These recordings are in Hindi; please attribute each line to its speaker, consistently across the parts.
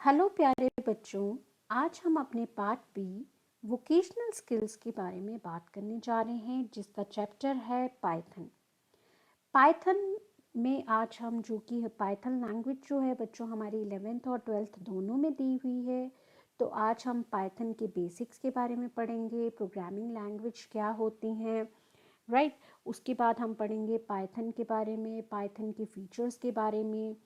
Speaker 1: हेलो प्यारे बच्चों। आज हम अपने पार्ट बी वोकेशनल स्किल्स के बारे में बात करने जा रहे हैं, जिसका चैप्टर है पाइथन। पाइथन में आज हम जो कि है पाइथन लैंग्वेज जो है बच्चों हमारी 11th और 12th दोनों में दी हुई है। तो आज हम पाइथन के बेसिक्स के बारे में पढ़ेंगे, प्रोग्रामिंग लैंग्वेज क्या होती हैं, राइट। उसके बाद हम पढ़ेंगे पाइथन के बारे में, पाइथन के फीचर्स के बारे में।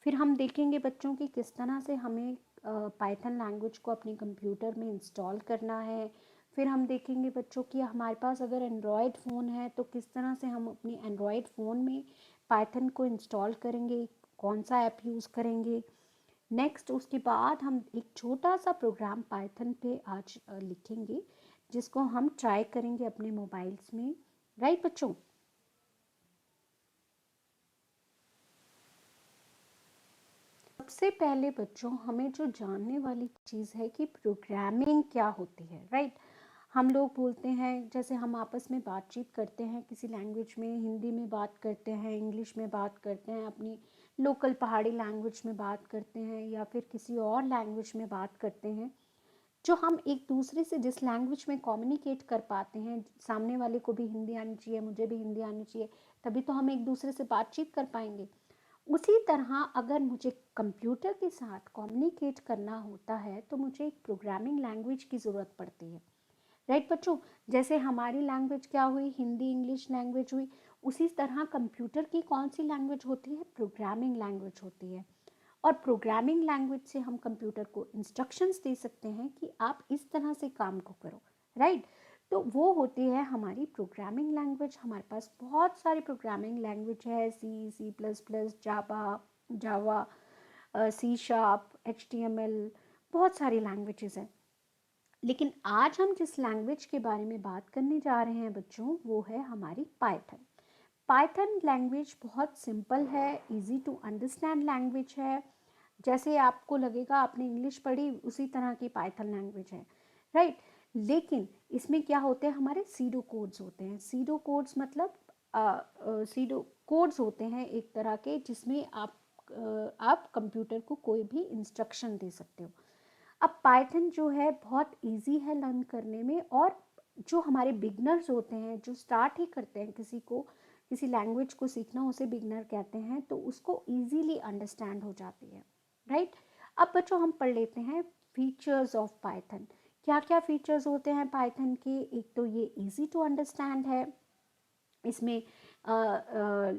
Speaker 1: फिर हम देखेंगे बच्चों की किस तरह से हमें पाइथन लैंग्वेज को अपने कंप्यूटर में इंस्टॉल करना है। फिर हम देखेंगे बच्चों कि हमारे पास अगर एंड्रॉयड फ़ोन है तो किस तरह से हम अपने एंड्रॉयड फ़ोन में पाइथन को इंस्टॉल करेंगे, कौन सा ऐप यूज़ करेंगे। नेक्स्ट उसके बाद हम एक छोटा सा प्रोग्राम पाइथन पे आज लिखेंगे, जिसको हम ट्राई करेंगे अपने मोबाइल्स में, राइट बच्चों। सबसे पहले बच्चों हमें जो जानने वाली चीज़ है कि प्रोग्रामिंग क्या होती है, राइट। हम लोग बोलते हैं, जैसे हम आपस में बातचीत करते हैं किसी लैंग्वेज में, हिंदी में बात करते हैं, इंग्लिश में बात करते हैं, अपनी लोकल पहाड़ी लैंग्वेज में बात करते हैं, या फिर किसी और लैंग्वेज में बात करते हैं। जो हम एक दूसरे से जिस लैंग्वेज में कम्युनिकेट कर पाते हैं, सामने वाले को भी हिंदी आनी चाहिए, मुझे भी हिंदी आनी चाहिए, तभी तो हम एक दूसरे से बातचीत कर पाएंगे। उसी तरह अगर मुझे कंप्यूटर के साथ कम्युनिकेट करना होता है तो मुझे एक प्रोग्रामिंग लैंग्वेज की ज़रूरत पड़ती है, राइट बच्चों। जैसे हमारी लैंग्वेज क्या हुई, हिंदी इंग्लिश लैंग्वेज हुई, उसी तरह कंप्यूटर की कौन सी लैंग्वेज होती है, प्रोग्रामिंग लैंग्वेज होती है। और प्रोग्रामिंग लैंग्वेज से हम कंप्यूटर को इंस्ट्रक्शंस दे सकते हैं कि आप इस तरह से काम को करो, राइट। तो वो होती है हमारी प्रोग्रामिंग लैंग्वेज। हमारे पास बहुत सारी प्रोग्रामिंग लैंग्वेज है, सी, सी प्लस प्लस, जावा, सी शार्प, HTML, बहुत सारी लैंग्वेजेस हैं। लेकिन आज हम जिस लैंग्वेज के बारे में बात करने जा रहे हैं बच्चों, वो है हमारी पाइथन। पाइथन लैंग्वेज बहुत सिंपल है, इजी टू अंडरस्टैंड लैंग्वेज है। जैसे आपको लगेगा आपने इंग्लिश पढ़ी, उसी तरह की पाइथन लैंग्वेज है, राइट। लेकिन इसमें क्या होते हैं, हमारे सीडो कोड्स होते हैं। सीडो कोड्स मतलब सीडो कोड्स होते हैं एक तरह के, जिसमें आप कंप्यूटर को कोई भी इंस्ट्रक्शन दे सकते हो। अब पाइथन जो है बहुत इजी है लर्न करने में, और जो हमारे बिगनर्स होते हैं, जो स्टार्ट ही करते हैं, किसी लैंग्वेज को सीखना, उसे बिगनर कहते हैं, तो उसको इजीली अंडरस्टैंड हो जाती है, राइट। अब बच्चों हम पढ़ लेते हैं फीचर्स ऑफ पाइथन। क्या क्या फीचर्स होते हैं पाइथन के। एक तो ये इजी टू अंडरस्टैंड है, इसमें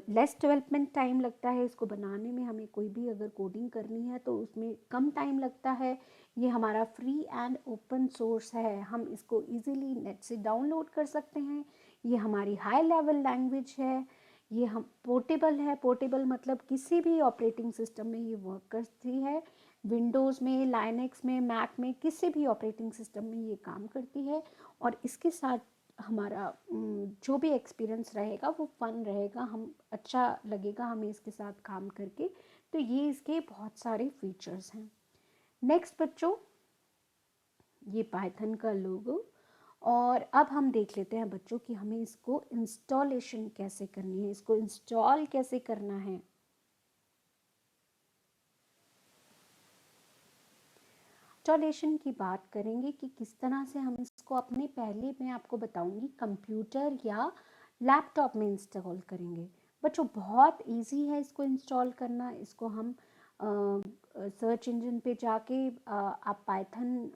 Speaker 1: लेस डेवलपमेंट टाइम लगता है। इसको बनाने में हमें कोई भी अगर कोडिंग करनी है तो उसमें कम टाइम लगता है। ये हमारा फ्री एंड ओपन सोर्स है, हम इसको इजीली नेट से डाउनलोड कर सकते हैं। ये हमारी हाई लेवल लैंग्वेज है। ये हम पोर्टेबल है, पोर्टेबल मतलब किसी भी ऑपरेटिंग सिस्टम में ये वर्क करती है। विंडोज़ में, लाइनक्स में, मैक में, किसी भी ऑपरेटिंग सिस्टम में ये काम करती है। और इसके साथ हमारा जो भी एक्सपीरियंस रहेगा वो फन रहेगा, हम अच्छा लगेगा हमें इसके साथ काम करके। तो ये इसके बहुत सारे फीचर्स हैं। नेक्स्ट बच्चों, ये पाइथन का लोगो। और अब हम देख लेते हैं बच्चों कि हमें इसको इंस्टॉलेशन कैसे करनी है, इसको इंस्टॉल कैसे करना है। इंस्टॉलेशन की बात करेंगे कि किस तरह से हम इसको अपने, पहले मैं आपको बताऊंगी कंप्यूटर या लैपटॉप में इंस्टॉल करेंगे। बच्चों बहुत इजी है इसको इंस्टॉल करना। इसको हम सर्च इंजन पे जाके आप पाइथन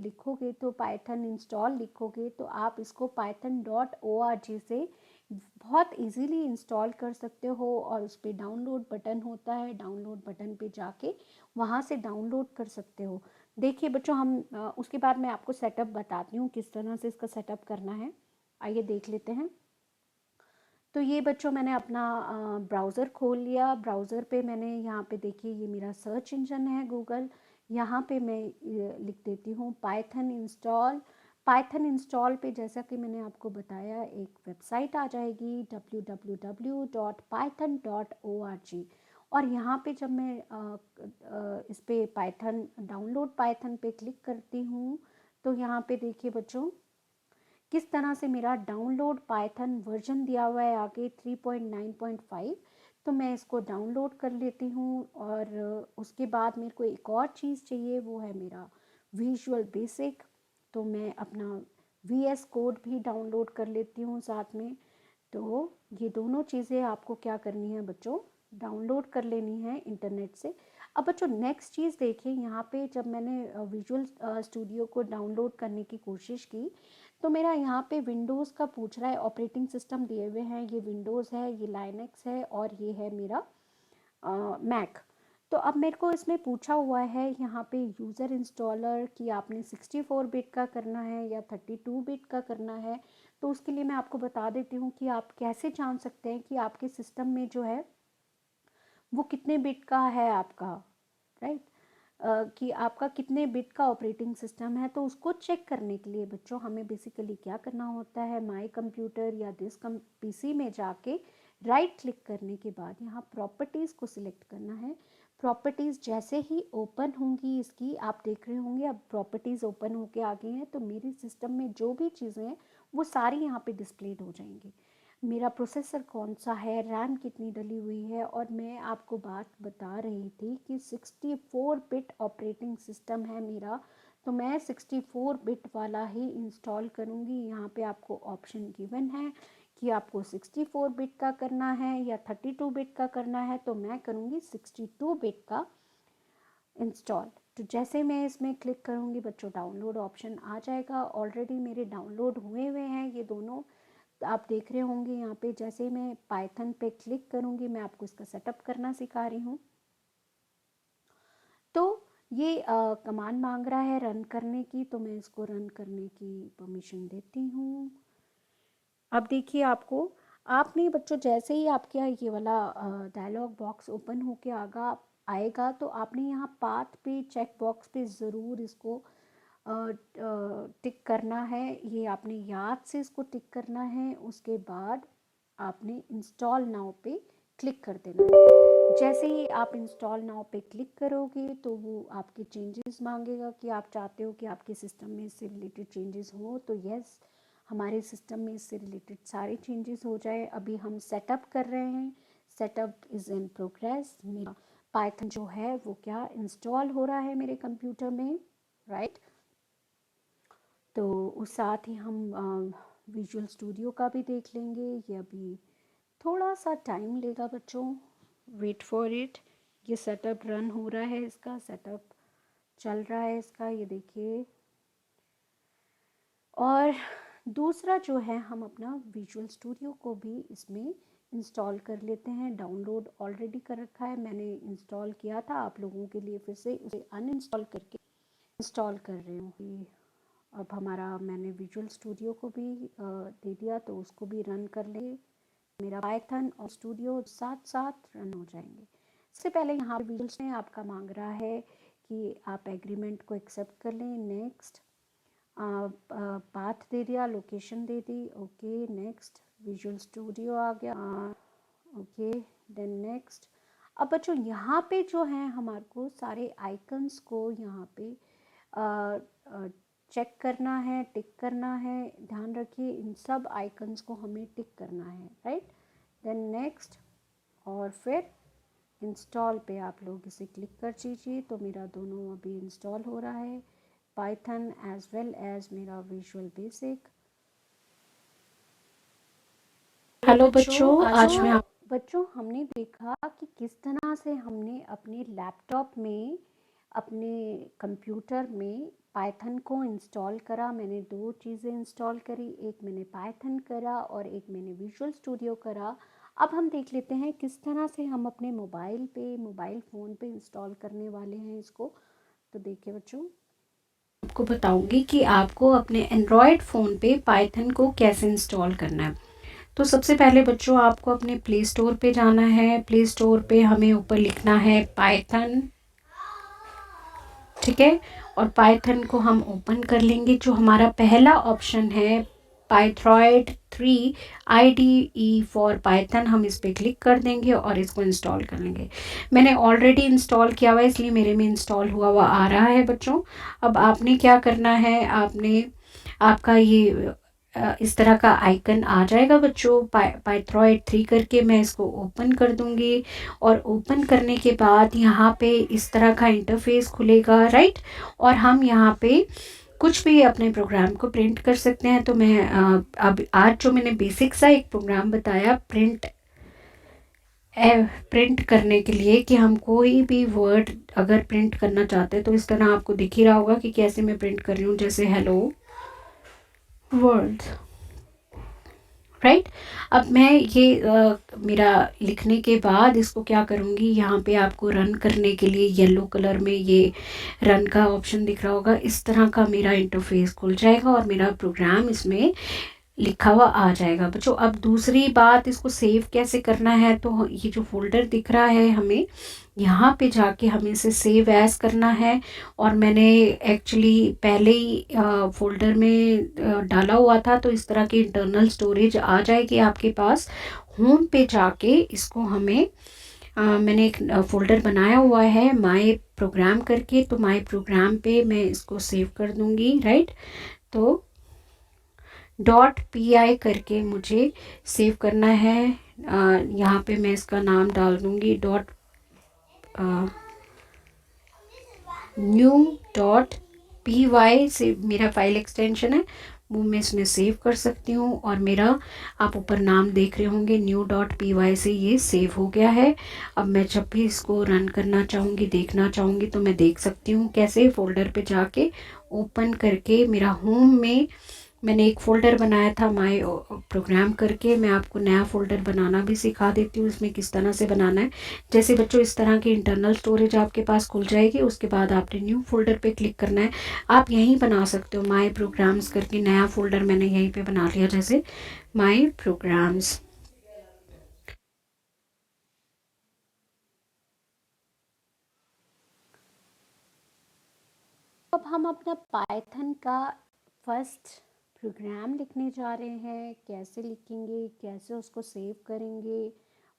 Speaker 1: लिखोगे, तो पाइथन इंस्टॉल लिखोगे तो आप इसको python.org से बहुत इजीली इंस्टॉल कर सकते हो। और उस पर डाउनलोड बटन होता है, डाउनलोड बटन पे जाके वहाँ से डाउनलोड कर सकते हो। देखिए बच्चों, हम उसके बाद मैं आपको सेटअप बताती हूँ किस तरह से इसका सेटअप करना है। आइए देख लेते हैं। तो ये बच्चों मैंने अपना ब्राउज़र खोल लिया। ब्राउज़र पे मैंने यहाँ पे देखिए, ये मेरा सर्च इंजन है गूगल। यहाँ पे मैं लिख देती हूँ पाइथन इंस्टॉल। पाइथन इंस्टॉल पे जैसा कि मैंने आपको बताया, एक वेबसाइट आ जाएगी www.python.org। और यहाँ पे जब मैं इस पे पाइथन डाउनलोड पाइथन पे क्लिक करती हूँ, तो यहाँ पे देखिए बच्चों किस तरह से मेरा डाउनलोड पाइथन वर्जन दिया हुआ है आगे 3.9.5। तो मैं इसको डाउनलोड कर लेती हूँ। और उसके बाद मेरे को एक और चीज़ चाहिए, वो है मेरा विजुअल बेसिक। तो मैं अपना VS कोड भी डाउनलोड कर लेती हूँ साथ में। तो ये दोनों चीज़ें आपको क्या करनी है बच्चों, डाउनलोड कर लेनी है इंटरनेट से। अब बच्चों नेक्स्ट चीज़ देखिए, यहाँ पे जब मैंने विजुअल स्टूडियो को डाउनलोड करने की कोशिश की, तो मेरा यहाँ पे विंडोज़ का पूछ रहा है, ऑपरेटिंग सिस्टम दिए हुए हैं, ये विंडोज़ है, ये लाइनक्स है और ये है मेरा मैक। तो अब मेरे को इसमें पूछा हुआ है यहाँ पे यूज़र इंस्टॉलर कि आपने 64 बिट का करना है या 32 बिट का करना है। तो उसके लिए मैं आपको बता देती हूँ कि आप कैसे जान सकते हैं कि आपके सिस्टम में जो है वो कितने बिट का है आपका, राइट। कि आपका कितने बिट का ऑपरेटिंग सिस्टम है। तो उसको चेक करने के लिए बच्चों हमें बेसिकली क्या करना होता है, माई कंप्यूटर या दिस पीसी में जाके राइट क्लिक करने के बाद यहाँ प्रॉपर्टीज़ को सिलेक्ट करना है। प्रॉपर्टीज़ जैसे ही ओपन होंगी इसकी, आप देख रहे होंगे अब प्रॉपर्टीज़ ओपन होके आ गई हैं, तो मेरे सिस्टम में जो भी चीज़ें हैं वो सारी यहाँ पे डिस्प्लेड हो जाएंगी। मेरा प्रोसेसर कौन सा है, रैम कितनी डली हुई है, और मैं आपको बात बता रही थी कि 64 बिट ऑपरेटिंग सिस्टम है मेरा। तो मैं 64 बिट वाला ही इंस्टॉल करूँगी। यहाँ पे आपको ऑप्शन गिवन है कि आपको 64 बिट का करना है या 32 बिट का करना है। तो मैं करूँगी 62 बिट का इंस्टॉल। तो जैसे मैं इसमें क्लिक करूँगी बच्चों, डाउनलोड ऑप्शन आ जाएगा। ऑलरेडी मेरे डाउनलोड हुए हैं ये दोनों, आप देख रहे होंगे यहाँ पे। जैसे मैं पाइथन पे क्लिक करूँगी, मैं आपको इसका सेटअप करना सिखा रही हूँ। तो ये कमांड मांग रहा है रन करने की, तो मैं इसको रन करने की परमिशन देती हूँ। अब देखिए आपने बच्चों जैसे ही आपके ये वाला डायलॉग बॉक्स ओपन होके आएगा, तो आपने यहाँ पाथ पे चेक बॉक्स पे ज़रूर इसको टिक करना है। ये आपने याद से इसको टिक करना है। उसके बाद आपने इंस्टॉल नाउ पे क्लिक कर देना है। जैसे ही आप इंस्टॉल नाउ पे क्लिक करोगे तो वो आपके चेंजेस मांगेगा कि आप चाहते हो कि आपके सिस्टम में इससे रिलेटेड चेंजेस हो। तो यस, हमारे सिस्टम में इससे रिलेटेड सारे चेंजेस हो जाए। अभी हम सेटअप कर रहे हैं, सेटअप इज़ इन प्रोग्रेस। मेरा पाइथन जो है वो क्या इंस्टॉल हो रहा है मेरे कंप्यूटर में, राइट। तो उस साथ ही हम विजुअल स्टूडियो का भी देख लेंगे। ये अभी थोड़ा सा टाइम लेगा बच्चों, वेट फॉर इट। ये सेटअप रन हो रहा है, इसका सेटअप चल रहा है इसका, ये देखिए। और दूसरा जो है, हम अपना विजुअल स्टूडियो को भी इसमें इंस्टॉल कर लेते हैं। डाउनलोड ऑलरेडी कर रखा है मैंने, इंस्टॉल किया था आप लोगों के लिए, फिर से उसे अनइंस्टॉल करके इंस्टॉल कर रही हूँ। अब हमारा मैंने विजुअल स्टूडियो को भी दे दिया, तो उसको भी रन कर लेंगे। मेरा पाइथन और स्टूडियो साथ साथ रन हो जाएंगे। इससे पहले यहाँ पे विजुअल्स में आपका मांग रहा है कि आप एग्रीमेंट को एक्सेप्ट कर लें। नेक्स्ट, पाथ दे दिया, लोकेशन दे दी, ओके नेक्स्ट। विजुअल स्टूडियो आ गया, ओके देन नेक्स्ट। अब बच्चों यहाँ पे जो है हमारे को सारे आइकन्स को यहाँ पे चेक करना है, टिक करना है। ध्यान रखिए इन सब आइकन्स को हमें टिक करना है, राइट। देन नेक्स्ट, और फिर इंस्टॉल पे आप लोग इसे क्लिक कर दीजिए। तो मेरा दोनों अभी इंस्टॉल हो रहा है, पाइथन एज वेल एज मेरा विजुअल बेसिक। हेलो बच्चों, आज मैं बच्चों हमने देखा कि किस तरह से हमने अपने लैपटॉप में, अपने कंप्यूटर में पाइथन को इंस्टॉल करा। मैंने दो चीज़ें इंस्टॉल करी, एक मैंने पाइथन करा और एक मैंने विजुअल स्टूडियो करा। अब हम देख लेते हैं किस तरह से हम अपने मोबाइल फ़ोन पे इंस्टॉल करने वाले हैं इसको। तो देखिए बच्चों, आपको बताऊंगी कि आपको अपने एंड्रॉयड फ़ोन पे पाइथन को कैसे इंस्टॉल करना है। तो सबसे पहले बच्चों आपको अपने प्ले स्टोर पे जाना है। प्ले स्टोर पे हमें ऊपर लिखना है पाइथन, ठीक है। और पाइथन को हम ओपन कर लेंगे। जो हमारा पहला ऑप्शन है पाइथ्रॉइड 3 IDE फॉर पाइथन, हम इस पर क्लिक कर देंगे और इसको इंस्टॉल कर लेंगे। मैंने ऑलरेडी इंस्टॉल किया हुआ है, इसलिए मेरे में इंस्टॉल हुआ आ रहा है बच्चों। अब आपने क्या करना है, आपका ये इस तरह का आइकन आ जाएगा बच्चों। पाइथ्रॉइड 3 करके मैं इसको ओपन कर दूंगी और ओपन करने के बाद यहाँ पे इस तरह का इंटरफेस खुलेगा, राइट। और हम यहाँ पे कुछ भी अपने प्रोग्राम को प्रिंट कर सकते हैं। तो मैं अब आज जो मैंने बेसिक सा एक प्रोग्राम बताया प्रिंट करने के लिए कि हम कोई भी वर्ड अगर प्रिंट करना चाहते हैं तो इस तरह आपको दिख ही रहा होगा कि कैसे मैं प्रिंट कर रही हूँ, जैसे हेलो वर्ल्ड, राइट। अब मैं ये मेरा लिखने के बाद इसको क्या करूँगी, यहाँ पे आपको रन करने के लिए येलो कलर में ये रन का ऑप्शन दिख रहा होगा। इस तरह का मेरा इंटरफेस खुल जाएगा और मेरा प्रोग्राम इसमें लिखा हुआ आ जाएगा बच्चों। अब दूसरी बात, इसको सेव कैसे करना है, तो ये जो फोल्डर दिख रहा है हमें यहाँ पे जाके हमें इसे सेव एज करना है। और मैंने एक्चुअली पहले ही फोल्डर में डाला हुआ था, तो इस तरह की इंटरनल स्टोरेज आ जाएगी आपके पास। होम पे जाके इसको हमें मैंने एक फोल्डर बनाया हुआ है माय प्रोग्राम करके, तो माय प्रोग्राम पे मैं इसको सेव कर दूंगी, राइट। तो .py करके मुझे सेव करना है। यहाँ पे मैं इसका नाम डाल दूँगी new.py से मेरा फाइल एक्सटेंशन है, वो मैं इसमें सेव कर सकती हूँ। और मेरा आप ऊपर नाम देख रहे होंगे new.py से ये सेव हो गया है। अब मैं जब भी इसको रन करना चाहूँगी, देखना चाहूँगी, तो मैं देख सकती हूँ कैसे। फोल्डर पे जाके ओपन करके मेरा होम में मैंने एक फ़ोल्डर बनाया था माय प्रोग्राम करके। मैं आपको नया फ़ोल्डर बनाना भी सिखा देती हूँ, इसमें किस तरह से बनाना है। जैसे बच्चों इस तरह की इंटरनल स्टोरेज आपके पास खुल जाएगी, उसके बाद आपने न्यू फ़ोल्डर पे क्लिक करना है। आप यहीं बना सकते हो माय प्रोग्राम्स करके, नया फ़ोल्डर मैंने यहीं पे बना लिया, जैसे माय प्रोग्राम्स। अब हम अपना पाइथन का फर्स्ट प्रोग्राम लिखने जा रहे हैं। कैसे लिखेंगे, कैसे उसको सेव करेंगे,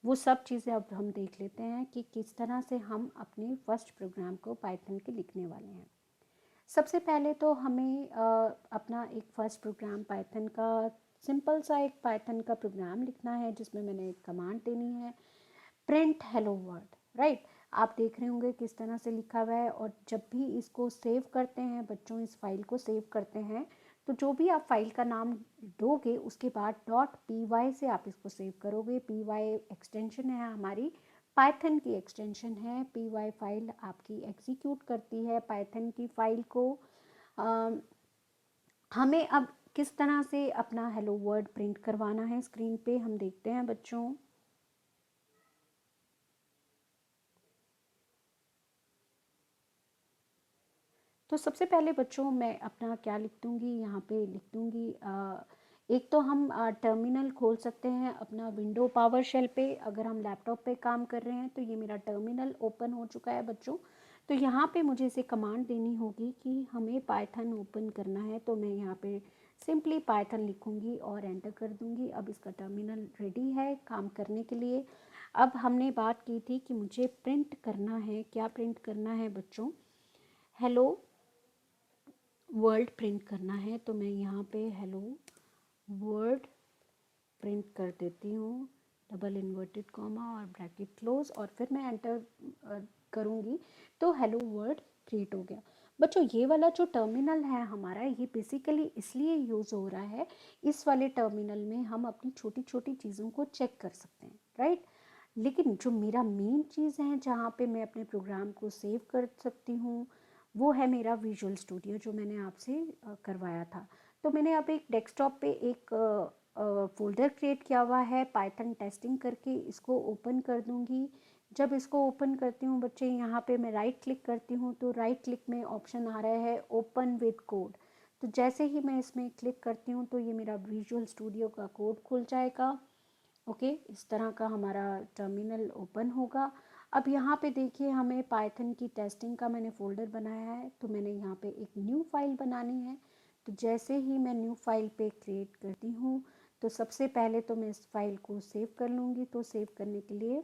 Speaker 1: वो सब चीज़ें अब हम देख लेते हैं कि किस तरह से हम अपने फर्स्ट प्रोग्राम को पाइथन के लिखने वाले हैं। सबसे पहले तो हमें अपना एक फर्स्ट प्रोग्राम पाइथन का सिंपल सा एक पाइथन का प्रोग्राम लिखना है, जिसमें मैंने एक कमांड देनी है, प्रिंट हेलो वर्ल्ड, राइट। आप देख रहे होंगे किस तरह से लिखा हुआ है। और जब भी इसको सेव करते हैं बच्चों, इस फाइल को सेव करते हैं, तो जो भी आप फाइल का नाम दोगे उसके बाद .py से आप इसको सेव करोगे। py एक्सटेंशन है हमारी, पाइथन की एक्सटेंशन है। py फाइल आपकी एग्जीक्यूट करती है पाइथन की फाइल को। हमें अब किस तरह से अपना हेलो वर्ल्ड प्रिंट करवाना है स्क्रीन पे, हम देखते हैं बच्चों। तो सबसे पहले बच्चों मैं अपना क्या लिख दूँगी, यहाँ पे लिख दूँगी एक तो हम टर्मिनल खोल सकते हैं अपना विंडो पावर शेल पे। अगर हम लैपटॉप पे काम कर रहे हैं तो ये मेरा टर्मिनल ओपन हो चुका है बच्चों। तो यहाँ पे मुझे इसे कमांड देनी होगी कि हमें पाइथन ओपन करना है, तो मैं यहाँ पे सिंपली पाइथन लिखूँगी और एंटर कर दूँगी। अब इसका टर्मिनल रेडी है काम करने के लिए। अब हमने बात की थी कि मुझे प्रिंट करना है, क्या प्रिंट करना है बच्चों, हेलो वर्ल्ड प्रिंट करना है। तो मैं यहाँ पे हेलो वर्ल्ड प्रिंट कर देती हूँ, डबल इन्वर्टेड कॉमा और ब्रैकेट क्लोज, और फिर मैं एंटर करूँगी तो हेलो वर्ल्ड क्रिएट हो गया। बच्चों ये वाला जो टर्मिनल है हमारा, ये बेसिकली इसलिए यूज़ हो रहा है, इस वाले टर्मिनल में हम अपनी छोटी छोटी चीज़ों को चेक कर सकते हैं, राइट। लेकिन जो मेरा मेन चीज़ है जहाँ पे मैं अपने प्रोग्राम को सेव कर सकती हूँ, वो है मेरा विजुअल स्टूडियो जो मैंने आपसे करवाया था। तो मैंने अब एक डेस्कटॉप पे एक फ़ोल्डर क्रिएट किया हुआ है पाइथन टेस्टिंग करके, इसको ओपन कर दूँगी। जब इसको ओपन करती हूँ बच्चे, यहाँ पे मैं राइट क्लिक करती हूँ तो राइट क्लिक में ऑप्शन आ रहा है ओपन विद कोड। तो जैसे ही मैं इसमें क्लिक करती हूँ तो ये मेरा विजुअल स्टूडियो का कोड खुल जाएगा। ओके, इस तरह का हमारा टर्मिनल ओपन होगा। अब यहाँ पे देखिए हमें पाइथन की टेस्टिंग का मैंने फ़ोल्डर बनाया है, तो मैंने यहाँ पे एक न्यू फाइल बनानी है। तो जैसे ही मैं न्यू फाइल पे क्रिएट करती हूँ, तो सबसे पहले तो मैं इस फाइल को सेव कर लूँगी। तो सेव करने के लिए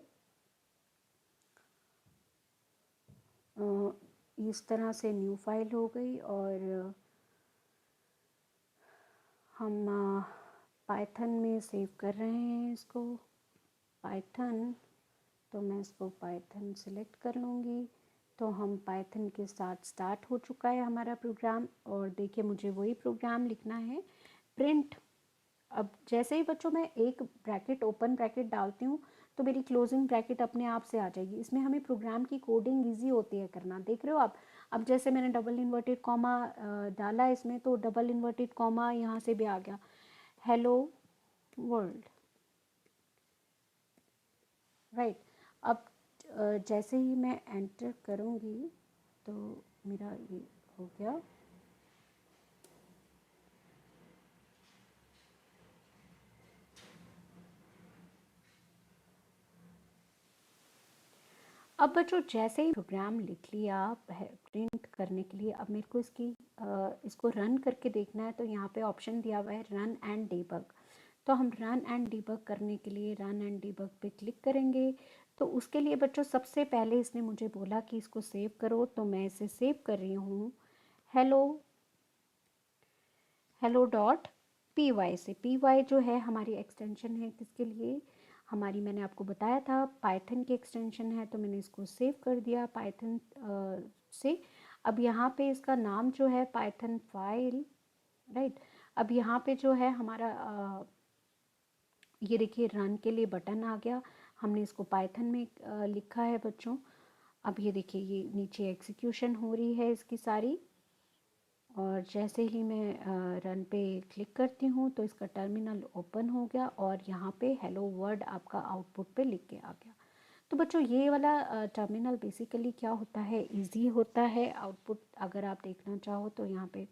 Speaker 1: इस तरह से न्यू फाइल हो गई। और हम पाइथन में सेव कर रहे हैं इसको, पाइथन। तो मैं इसको पाइथन सिलेक्ट कर लूँगी। तो हम पाइथन के साथ स्टार्ट हो चुका है हमारा प्रोग्राम। और देखिए मुझे वही प्रोग्राम लिखना है, प्रिंट। अब जैसे ही बच्चों मैं एक ब्रैकेट, ओपन ब्रैकेट डालती हूँ तो मेरी क्लोजिंग ब्रैकेट अपने आप से आ जाएगी। इसमें हमें प्रोग्राम की कोडिंग इजी होती है करना, देख रहे हो आप। अब जैसे मैंने डबल इन्वर्टेड कॉमा डाला इसमें, तो डबल इन्वर्टेड कॉमा यहाँ से भी आ गया, हेलो वर्ल्ड, राइट। अब जैसे ही मैं एंटर करूँगी तो मेरा ये हो गया। अब बच्चों जैसे ही प्रोग्राम लिख लिया है प्रिंट करने के लिए, अब मेरे को इसको रन करके देखना है। तो यहाँ पे ऑप्शन दिया हुआ है रन एंड डीबग। तो हम रन एंड डीबग करने के लिए रन एंड डीबग पे क्लिक करेंगे। तो उसके लिए बच्चों सबसे पहले इसने मुझे बोला कि इसको सेव करो, तो मैं इसे सेव कर रही हूँ hello, hello dot P Y से। पी वाई जो है हमारी एक्सटेंशन है किसके लिए, हमारी, मैंने आपको बताया था पाइथन की एक्सटेंशन है। तो मैंने इसको सेव कर दिया पाइथन से। अब यहाँ पे इसका नाम जो है पाइथन फाइल, राइट। अब यहाँ पे जो है हमारा ये देखिए रन के लिए बटन आ गया। हमने इसको पाइथन में लिखा है बच्चों। अब ये देखिए ये नीचे एग्जीक्यूशन हो रही है इसकी सारी। और जैसे ही मैं रन पे क्लिक करती हूँ तो इसका टर्मिनल ओपन हो गया और यहाँ पे हेलो वर्ड आपका आउटपुट पे लिख के आ गया। तो बच्चों ये वाला टर्मिनल बेसिकली क्या होता है, इजी होता है। आउटपुट अगर आप देखना चाहो तो यहाँ पे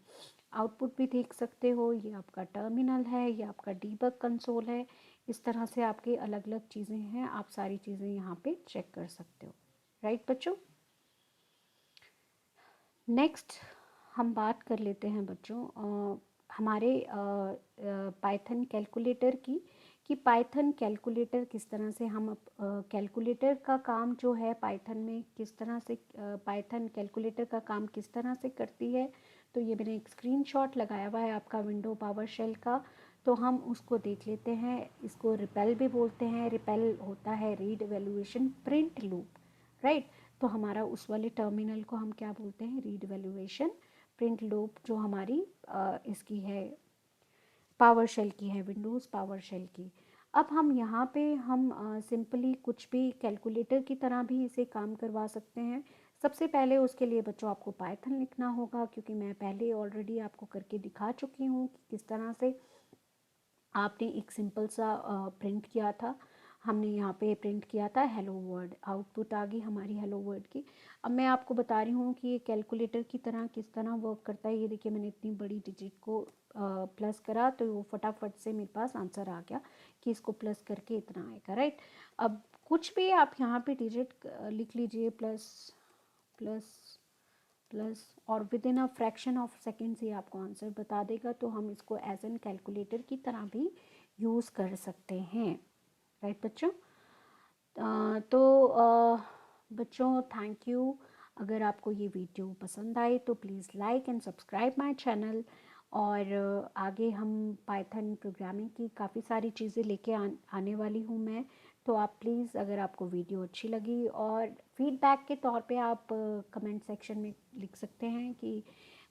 Speaker 1: आउटपुट भी देख सकते हो। ये आपका टर्मिनल है, ये आपका डीबग कंसोल है। इस तरह से आपके अलग अलग चीज़ें हैं, आप सारी चीज़ें यहाँ पे चेक कर सकते हो, राइट बच्चों। नेक्स्ट हम बात कर लेते हैं बच्चों हमारे पाइथन कैलकुलेटर की, कि पाइथन कैलकुलेटर किस तरह से हम कैलकुलेटर का काम जो है पाइथन में किस तरह से पाइथन कैलकुलेटर का काम किस तरह से करती है। तो ये मैंने एक स्क्रीनशॉट लगाया हुआ है आपका विंडो पावर शेल का। तो हम उसको देख लेते हैं। इसको रिपेल भी बोलते हैं। रिपेल होता है read valuation print loop, right. तो हमारा उस वाले टर्मिनल को हम क्या बोलते हैं, रीड वैल्यूएशन प्रिंट लूप, जो हमारी इसकी है पावर शेल की है, विंडोज़ पावर शेल की। अब हम यहाँ पे हम सिंपली कुछ भी कैलकुलेटर की तरह भी इसे काम करवा सकते हैं। सबसे पहले उसके लिए बच्चों आपको पाइथन लिखना होगा, क्योंकि मैं पहले ऑलरेडी आपको करके दिखा चुकी हूँ कि किस तरह से आपने एक सिंपल सा प्रिंट किया था। हमने यहाँ पे प्रिंट किया था हेलो वर्ड, आउटपुट आ गई हमारी हेलो वर्ड की। अब मैं आपको बता रही हूँ कि ये कैलकुलेटर की तरह किस तरह वर्क करता है। ये देखिए मैंने इतनी बड़ी डिजिट को प्लस करा तो वो फटाफट से मेरे पास आंसर आ गया कि इसको प्लस करके इतना आएगा, राइट। अब कुछ भी आप यहाँ पे डिजिट लिख लीजिए, प्लस प्लस प्लस, और within a fraction of seconds ही आपको आंसर बता देगा। तो हम इसको एज एन कैलकुलेटर की तरह भी यूज़ कर सकते हैं, राइट बच्चों। बच्चों थैंक यू। अगर आपको ये वीडियो पसंद आए तो please like and subscribe my channel. और आगे हम पाइथन प्रोग्रामिंग की काफ़ी सारी चीज़ें लेके आने वाली हूँ मैं। तो आप प्लीज़, अगर आपको वीडियो अच्छी लगी, और फीडबैक के तौर पे आप कमेंट सेक्शन में लिख सकते हैं कि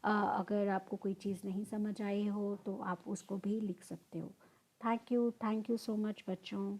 Speaker 1: अगर आपको कोई चीज़ नहीं समझ आई हो तो आप उसको भी लिख सकते हो। थैंक यू सो मच बच्चों।